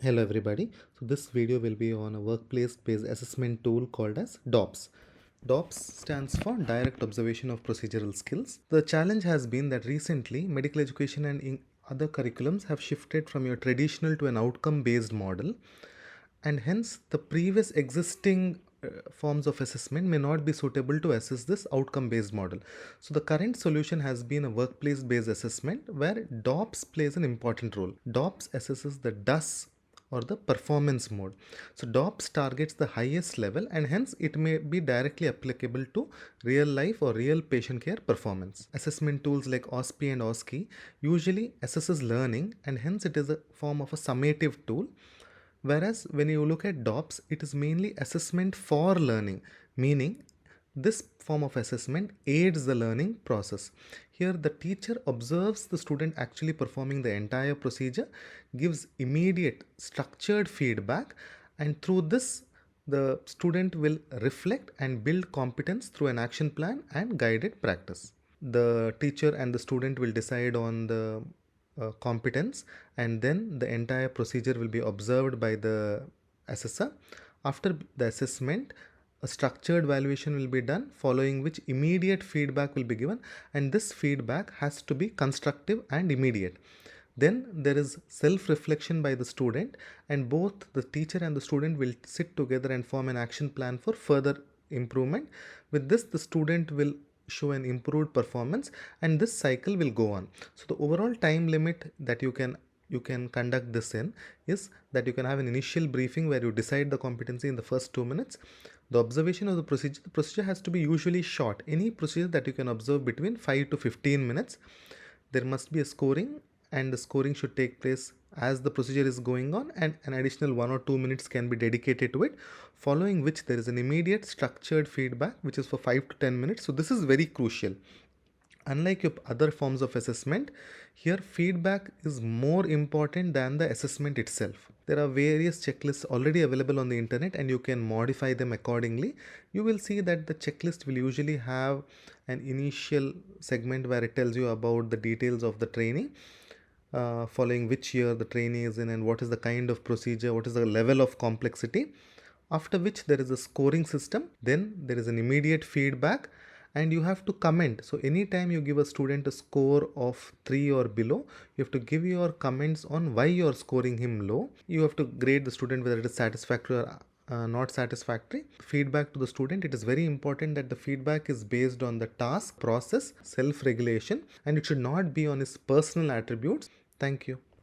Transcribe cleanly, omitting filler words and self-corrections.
Hello everybody. So this video will be on a workplace based assessment tool called as DOPS. DOPS stands for Direct Observation of Procedural Skills. The challenge has been that recently medical education and other curriculums have shifted from your traditional to an outcome based model, and hence the previous existing forms of assessment may not be suitable to assess this outcome based model. So the current solution has been a workplace based assessment where DOPS plays an important role. DOPS assesses the DUS or the performance mode. So DOPS targets the highest level, and hence it may be directly applicable to real life or real patient care performance. Assessment tools like OSPI and OSCE usually assesses learning, and hence it is a form of a summative tool. Whereas when you look at DOPS, it is mainly assessment for learning, meaning this form of assessment aids the learning process. Here, the teacher observes the student actually performing the entire procedure, gives immediate structured feedback, and through this, the student will reflect and build competence through an action plan and guided practice. The teacher and the student will decide on the competence, and then the entire procedure will be observed by the assessor. After the assessment, a structured evaluation will be done, following which immediate feedback will be given, and this feedback has to be constructive and immediate. Then there is self reflection by the student, and both the teacher and the student will sit together and form an action plan for further improvement. With this, the student will show an improved performance, and this cycle will go on. So the overall time limit that you can conduct this in is that you can have an initial briefing where you decide the competency in the first 2 minutes. The observation of the procedure has to be usually short. Any procedure that you can observe between 5 to 15 minutes. There must be a scoring, and the scoring should take place as the procedure is going on, and an additional 1 or 2 minutes can be dedicated to it, following which there is an immediate structured feedback which is for 5 to 10 minutes. So this is very crucial. Unlike your other forms of assessment, here feedback is more important than the assessment itself. There are various checklists already available on the internet, and you can modify them accordingly. You will see that the checklist will usually have an initial segment where it tells you about the details of the training, following which year the trainee is in and what is the kind of procedure, what is the level of complexity. After which there is a scoring system, then there is an immediate feedback, and you have to comment. So anytime you give a student a score of 3 or below, you have to give your comments on why you are scoring him low. You have to grade the student whether it is satisfactory or not satisfactory. Feedback to the student, it is very important that the feedback is based on the task, process, self regulation, and it should not be on his personal attributes. Thank you.